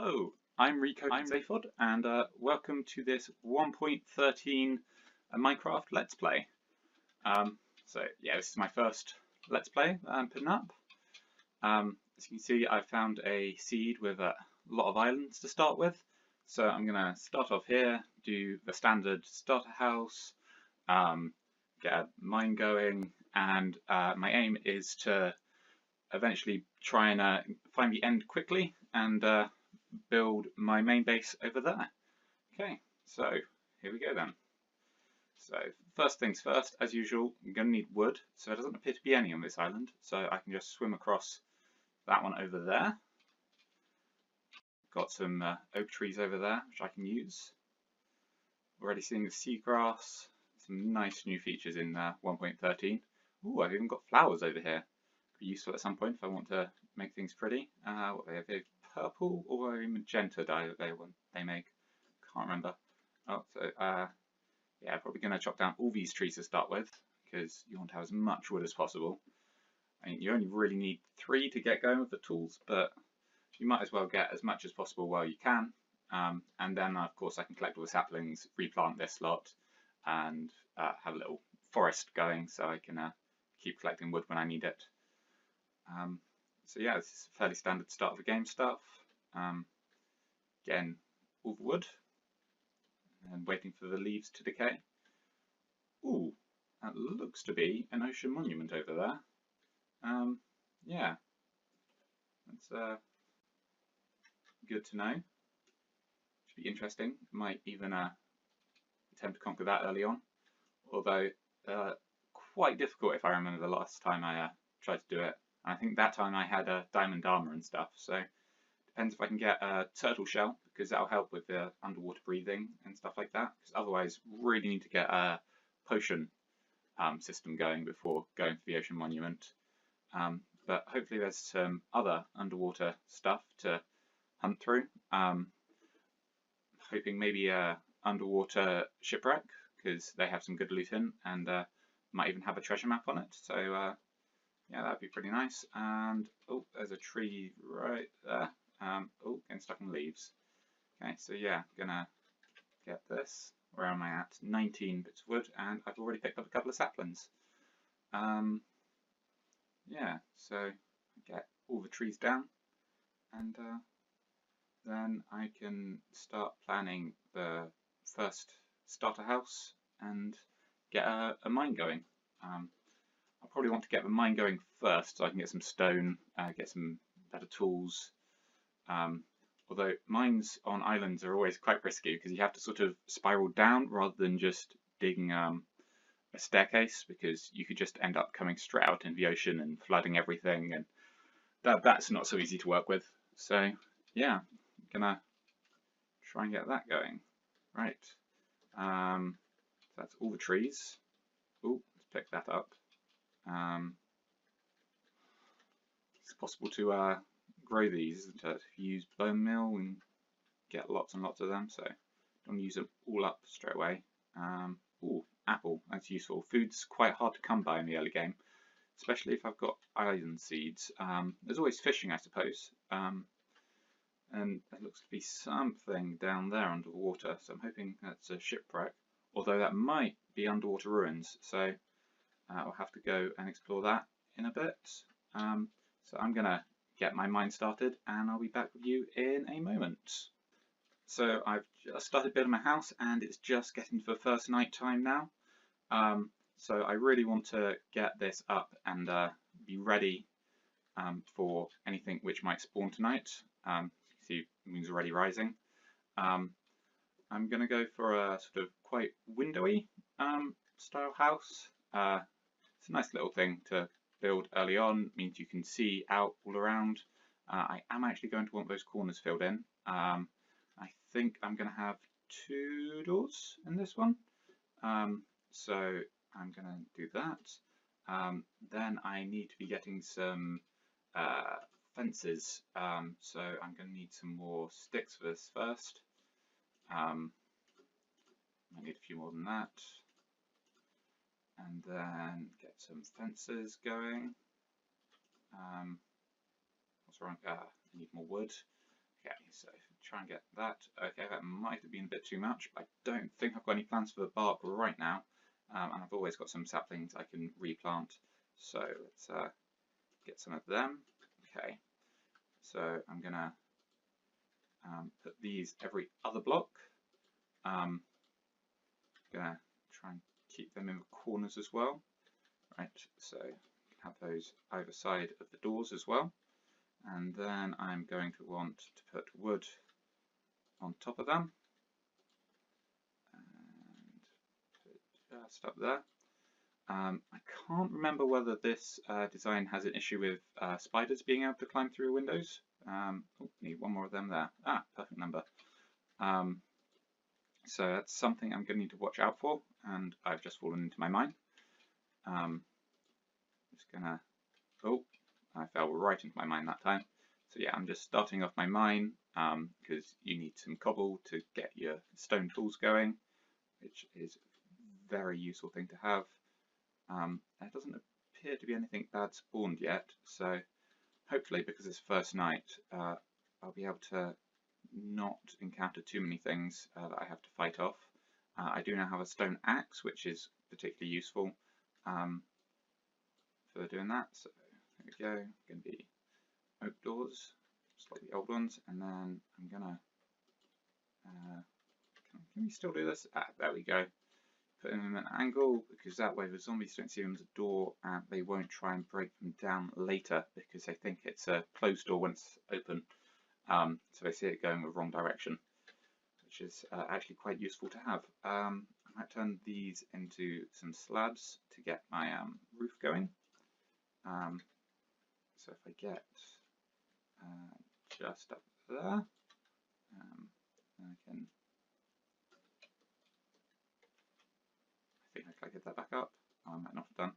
Hello, I'm Recoded Zaphod, and welcome to this 1.13 Minecraft Let's Play. So yeah, this is my first Let's Play that I'm putting up. As you can see, I found a seed with a lot of islands to start with. So I'm going to start off here, do the standard starter house, get a mine going, and my aim is to eventually try and find the end quickly and build my main base over there. Okay, so here we go then. So first things first, as usual, I'm going to need wood. So there doesn't appear to be any on this island, so I can just swim across that one over there. Got some oak trees over there, which I can use. Already seeing the seagrass, some nice new features in 1.13. Ooh, I've even got flowers over here. Could be useful at some point if I want to make things pretty. What they have, purple or a magenta dye that they make. Can't remember. Oh, so yeah, probably going to chop down all these trees to start with because you want to have as much wood as possible. I mean, you only really need 3 to get going with the tools, but you might as well get as much as possible while you can. And then, of course, I can collect all the saplings, replant this lot, and have a little forest going so I can keep collecting wood when I need it. So yeah, this is a fairly standard start of the game stuff. Getting all the wood and waiting for the leaves to decay. Ooh, that looks to be an ocean monument over there. Yeah, that's good to know. Should be interesting. Might even attempt to conquer that early on, although quite difficult if I remember the last time I tried to do it. I think that time I had a diamond armor and stuff, so depends if I can get a turtle shell, because that'll help with the underwater breathing and stuff like that, because otherwise really need to get a potion system going before going for the ocean monument. But hopefully there's some other underwater stuff to hunt through. Hoping maybe a underwater shipwreck, because they have some good loot in, and might even have a treasure map on it, so yeah, that'd be pretty nice. And oh, there's a tree right there. Oh, getting stuck in leaves. Okay, so yeah, gonna get this. Where am I at? 19 bits of wood, and I've already picked up a couple of saplings. Yeah, so get all the trees down, and then I can start planning the first starter house and get a mine going. I'll probably want to get the mine going first so I can get some stone, get some better tools. Although mines on islands are always quite risky because you have to sort of spiral down rather than just digging a staircase, because you could just end up coming straight out into the ocean and flooding everything, and that's not so easy to work with. So yeah, gonna try and get that going. Right. So that's all the trees. Oh, let's pick that up. It's possible to grow these, isn't it? If you use bone meal and get lots and lots of them, so don't use them all up straight away. Ooh, apple, that's useful. Food's quite hard to come by in the early game, especially if I've got iron seeds. There's always fishing, I suppose. And there looks to be something down there underwater, so I'm hoping that's a shipwreck, although that might be underwater ruins, so I'll have to go and explore that in a bit. So I'm going to get my mine started, and I'll be back with you in a moment. So I've just started building my house, and it's just getting to the first night time now. So I really want to get this up and be ready for anything which might spawn tonight. See, the moon's already rising. I'm going to go for a sort of quite windowy style house. It's a nice little thing to build early on, means you can see out all around. I am actually going to want those corners filled in. I think I'm going to have 2 doors in this one. So I'm going to do that. Then I need to be getting some fences, so I'm going to need some more sticks for this first. I need a few more than that. And then get some fences going. What's wrong? I need more wood. Okay, so try and get that. Okay, that might have been a bit too much, but I don't think I've got any plans for the bark right now. And I've always got some saplings I can replant. So let's get some of them. Okay, so I'm gonna put these every other block. Gonna try and keep them in the corners as well. Right, so have those either side of the doors as well. And then I'm going to want to put wood on top of them. And put it just up there. I can't remember whether this design has an issue with spiders being able to climb through windows. Oh, need one more of them there. Ah, perfect number. So that's something I'm going to need to watch out for, and I've just fallen into my mine. Just gonna, oh, I fell right into my mine that time. So yeah, I'm just starting off my mine because you need some cobble to get your stone tools going, which is a very useful thing to have. There doesn't appear to be anything bad spawned yet, so hopefully because it's first night, I'll be able to not encounter too many things that I have to fight off. I do now have a stone axe, which is particularly useful for doing that. So there we go. Going to be oak doors, just like the old ones, and then I'm gonna. Can we still do this? Ah, there we go. Put them at an angle because that way the zombies don't see them as a door and they won't try and break them down later because they think it's a closed door when it's open. So they see it going the wrong direction, which is actually quite useful to have. I might turn these into some slabs to get my roof going. So if I get just up there, I can. I think I can get that back up. Oh, I might not have done.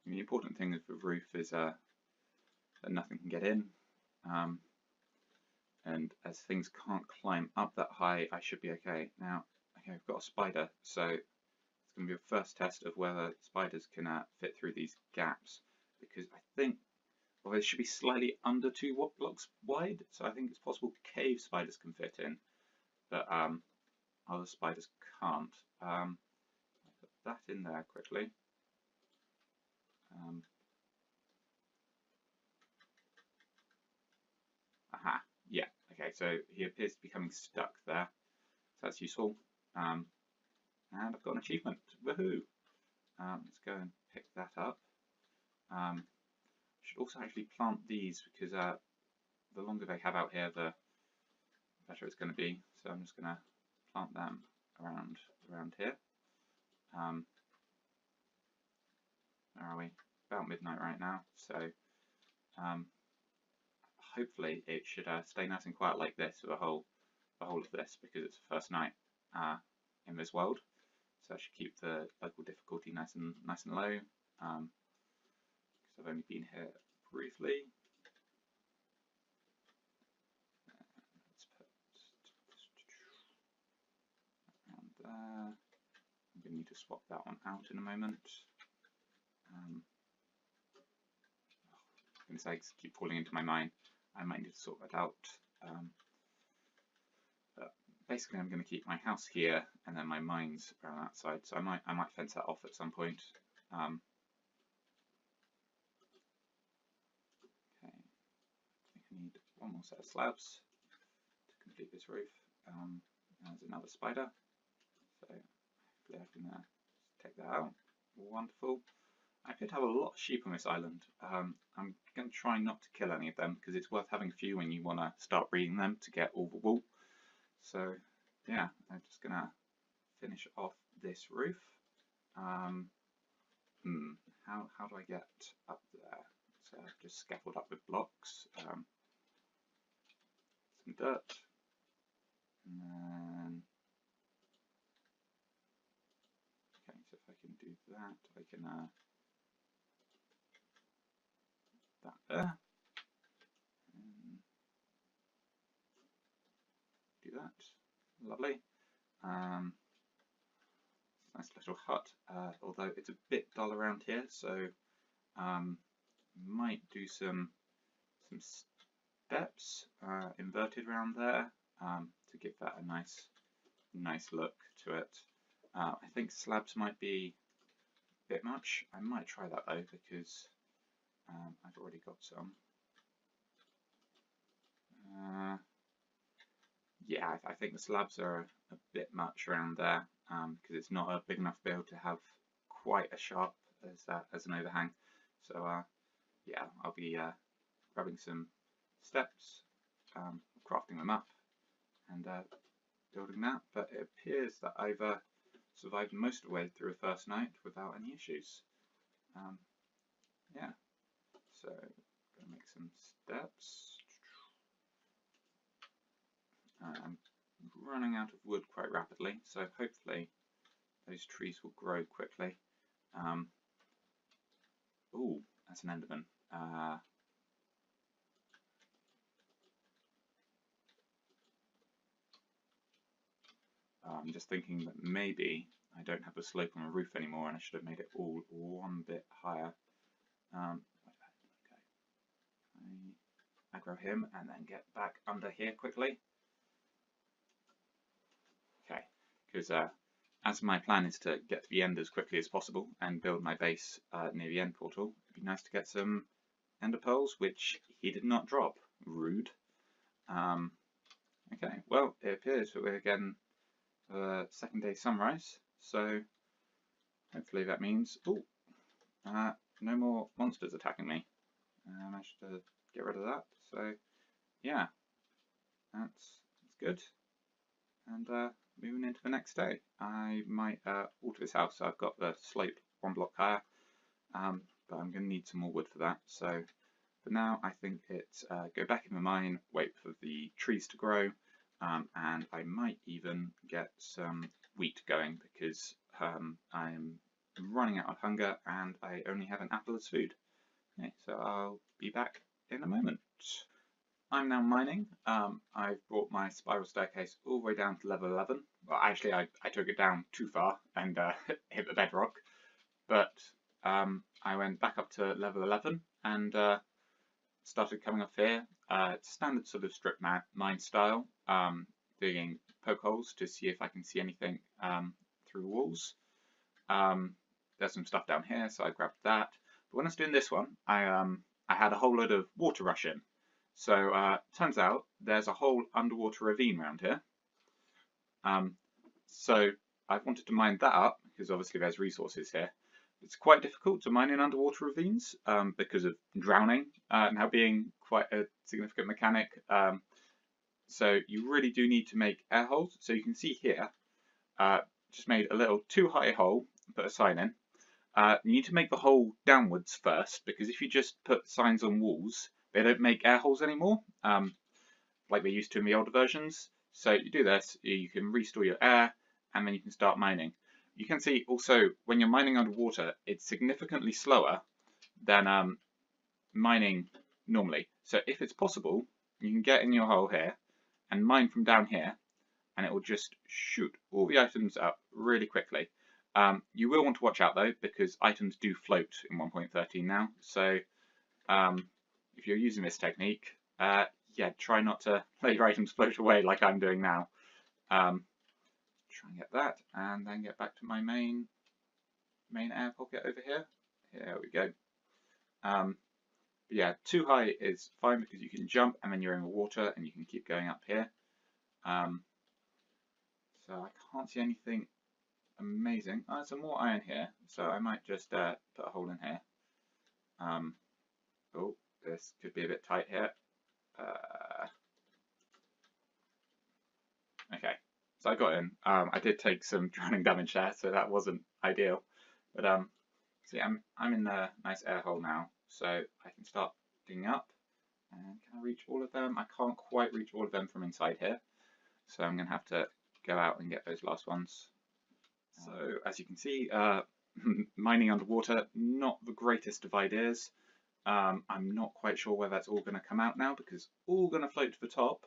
The important thing with the roof is that nothing can get in, and as things can't climb up that high, I should be okay. Now, okay, I've got a spider, so it's going to be a first test of whether spiders can fit through these gaps, because I think, well, they should be slightly under 2 blocks wide, so I think it's possible cave spiders can fit in, but other spiders can't. I'll put that in there quickly. Aha, yeah, okay, so he appears to be becoming stuck there, so that's useful. And I've got an achievement, woohoo! Let's go and pick that up. Should also actually plant these because the longer they have out here, the better it's going to be. So I'm just going to plant them around here. Where are we? About midnight right now. So hopefully it should stay nice and quiet like this for the whole of this because it's the first night in this world. So I should keep the local difficulty nice and low. Because I've only been here briefly. Let's put around there. I'm going to need to swap that one out in a moment. I'm going to say keep falling into my mine. I might need to sort that out. But basically, I'm going to keep my house here, and then my mines around that side. So I might fence that off at some point. Okay, I think I need one more set of slabs to complete this roof. There's another spider, so hopefully I can take that out. Wonderful. I could have a lot of sheep on this island. I'm going to try not to kill any of them because it's worth having a few when you want to start breeding them to get all the wool. So yeah, I'm just going to finish off this roof. How do I get up there? So I've just scaffold up with blocks, some dirt, and then okay. So if I can do that, I can that there. Do that. Lovely. Nice little hut, although it's a bit dull around here, so might do some steps inverted around there to give that a nice look to it. I think slabs might be a bit much. I might try that though, because I've already got some. Yeah, I think the slabs are a bit much around there, because it's not big enough to be able to have quite as sharp as an overhang. So yeah, I'll be grabbing some steps, crafting them up, and building that. But it appears that I've survived most of the way through a first night without any issues. Yeah, so I'm going to make some steps. I'm running out of wood quite rapidly, so hopefully those trees will grow quickly. Ooh, that's an Enderman. I'm just thinking that maybe I don't have a slope on the roof anymore, and I should have made it all one bit higher. Okay. Aggro him and then get back under here quickly. Okay, because as my plan is to get to the end as quickly as possible and build my base near the end portal, it'd be nice to get some ender pearls, which he did not drop. Rude. Okay, well, it appears that we're getting second day sunrise, so hopefully that means no more monsters attacking me. I managed to get rid of that, so yeah, that's good. And moving into the next day, I might alter this house, so I've got the slope 1 block higher, but I'm going to need some more wood for that. So for now, I think it's go back in the mine, wait for the trees to grow, and I might even get some wheat going, because I'm running out of hunger and I only have an apple as food. Okay, so I'll be back in a moment. I'm now mining. I've brought my spiral staircase all the way down to level 11. Well, actually, I took it down too far and hit the bedrock. But I went back up to level 11 and started coming up here. It's standard sort of strip mine style, digging poke holes to see if I can see anything through walls. There's some stuff down here, so I grabbed that. But when I was doing this one, I had a whole load of water rush in. So turns out there's a whole underwater ravine around here. So I wanted to mine that up, because obviously there's resources here. It's quite difficult to mine in underwater ravines because of drowning now being quite a significant mechanic. So you really do need to make air holes. So you can see here, just made a little too high hole, put a sign in. You need to make the hole downwards first, because if you just put signs on walls, they don't make air holes anymore, like they used to in the older versions. So you do this, you can restore your air, and then you can start mining. You can see also when you're mining underwater, it's significantly slower than mining normally. So if it's possible, you can get in your hole here and mine from down here, and it will just shoot all the items up really quickly. You will want to watch out though, because items do float in 1.13 now. So if you're using this technique, yeah, try not to let your items float away like I'm doing now. Try and get that, and then get back to my main air pocket over here. Here we go. But yeah, too high is fine because you can jump and then you're in the water and you can keep going up here. So I can't see anything amazing. Oh, there's some more iron here, so I might just put a hole in here. Oh, this could be a bit tight here. Okay, so I got in. I did take some drowning damage there, so that wasn't ideal. But see, I'm in the nice air hole now, so I can start digging up. And can I reach all of them? I can't quite reach all of them from inside here, so I'm going to have to go out and get those last ones. So as you can see, mining underwater, not the greatest of ideas. I'm not quite sure where that's all going to come out now, because it's all going to float to the top.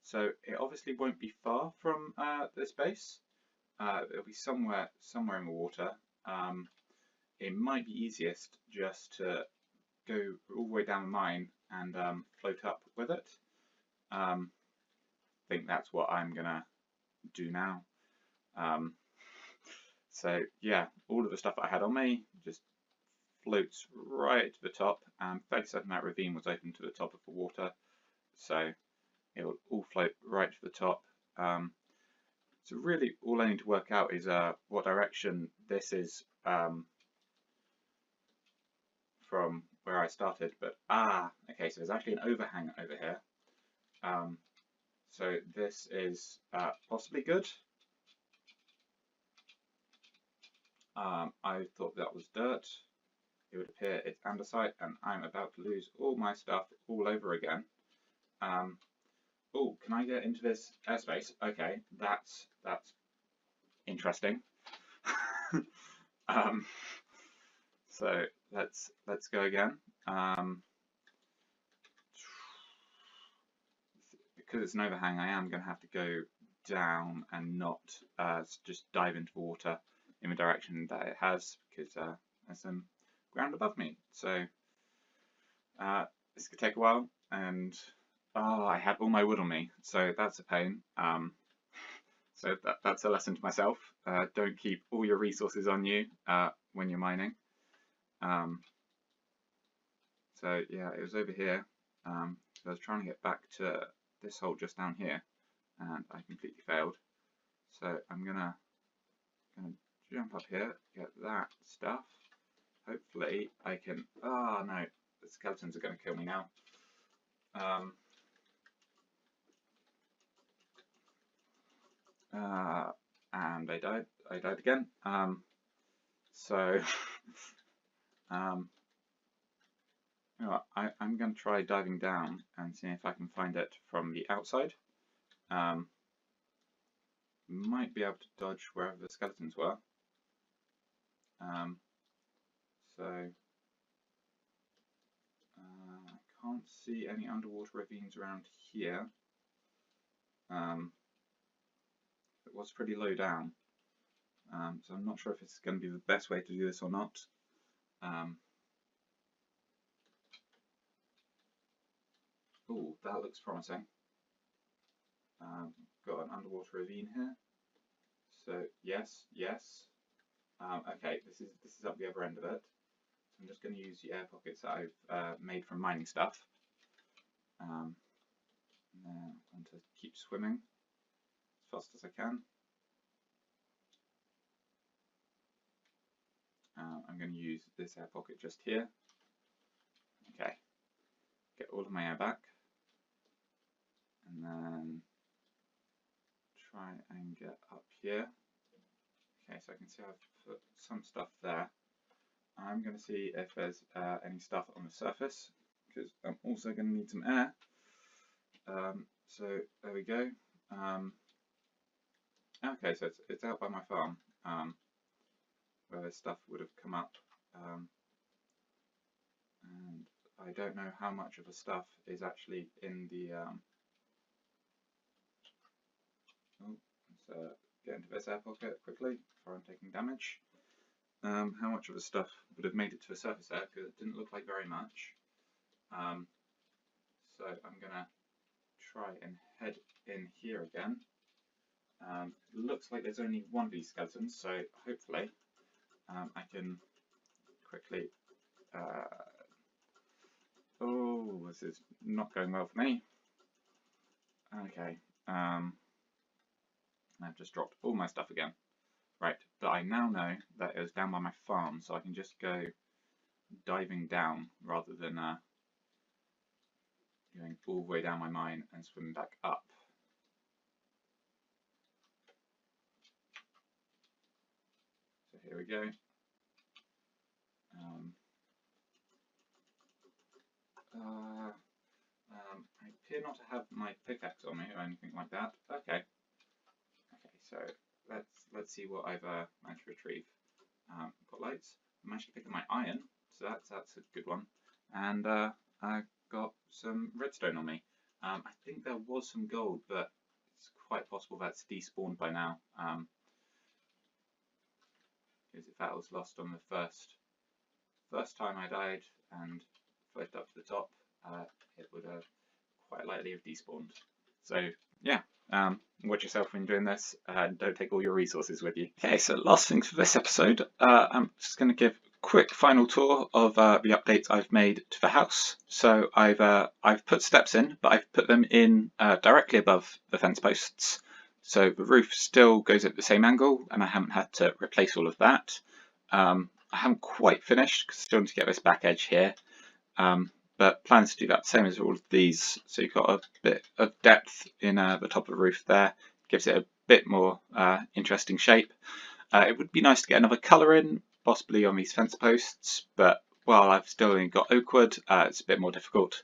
So it obviously won't be far from this base. it'll be somewhere in the water. It might be easiest just to go all the way down the mine and float up with it. I think that's what I'm gonna do now. So yeah, all of the stuff that I had on me just floats right to the top, and 30 certain that ravine was open to the top of the water, so it will all float right to the top. So really all I need to work out is what direction this is from where I started, but okay, so there's actually an overhang over here. So this is possibly good. I thought that was dirt. It would appear it's andesite, and I'm about to lose all my stuff all over again. Oh, can I get into this airspace? Okay, that's interesting. So let's go again. Because it's an overhang, I am going to have to go down and not just dive into the water in the direction that it has, because there's some ground above me. So this could take a while, and I had all my wood on me, so that's a pain. So that's a lesson to myself. Don't keep all your resources on you when you're mining. So yeah, it was over here. So I was trying to get back to this hole just down here, and I completely failed. So I'm gonna jump up here, get that stuff. Hopefully I can. Oh no, the skeletons are gonna kill me now. And I died. I died again. So you know what, I'm going to try diving down and see if I can find it from the outside. Might be able to dodge wherever the skeletons were. So I can't see any underwater ravines around here. It was pretty low down, so I'm not sure if it's going to be the best way to do this or not. Oh, that looks promising. Got an underwater ravine here. So yes. Okay, this is up the other end of it. So I'm just going to use the air pockets that I've made from mining stuff. And then I'm going to keep swimming as fast as I can. I'm going to use this air pocket just here. Okay, get all of my air back, and then try and get up here. Okay, so I can see I've put some stuff there. I'm going to see if there's any stuff on the surface, because I'm also going to need some air. So there we go. Okay, so it's out by my farm, where this stuff would have come up. And I don't know how much of the stuff is actually in the let's get into this air pocket quickly before I'm taking damage. How much of the stuff would have made it to the surface there, because it didn't look like very much. So I'm gonna try and head in here again. It looks like there's only one of these skeletons, so hopefully I can quickly. Oh, this is not going well for me. Okay, I've just dropped all my stuff again. Right, but I now know that it was down by my farm, so I can just go diving down rather than going all the way down my mine and swimming back up. So here we go. I appear not to have my pickaxe on me or anything like that. Okay. Okay, so let's see what I've managed to retrieve. Got lights. I managed to pick up my iron, so that's a good one. And I got some redstone on me. I think there was some gold, but it's quite possible that's despawned by now. because if that was lost on the first time I died and floated up to the top, it would have quite likely have despawned. So yeah, watch yourself when doing this, and don't take all your resources with you. Okay, so last things for this episode, I'm just going to give a quick final tour of the updates I've made to the house. So I've put steps in, but I've put them in directly above the fence posts. So the roof still goes at the same angle, and I haven't had to replace all of that. I haven't quite finished because I still need to get this back edge here. But plans to do that same as all of these. So you've got a bit of depth in the top of the roof there. Gives it a bit more interesting shape. It would be nice to get another colour in, possibly on these fence posts, but while I've still only got oak wood, it's a bit more difficult.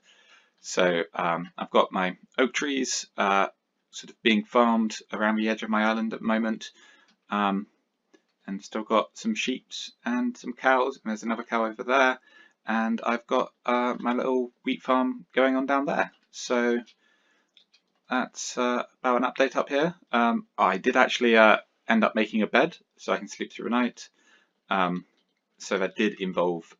So I've got my oak trees sort of being farmed around the edge of my island at the moment. And still got some sheep and some cows, and there's another cow over there. And I've got my little wheat farm going on down there. So that's about an update up here. I did actually end up making a bed so I can sleep through the night. So that did involve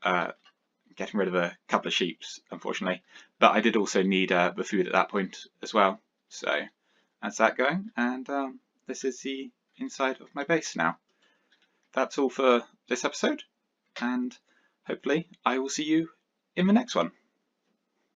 getting rid of a couple of sheep, unfortunately. But I did also need the food at that point as well. So that's that going. And this is the inside of my base now. That's all for this episode. And hopefully I will see you in the next one.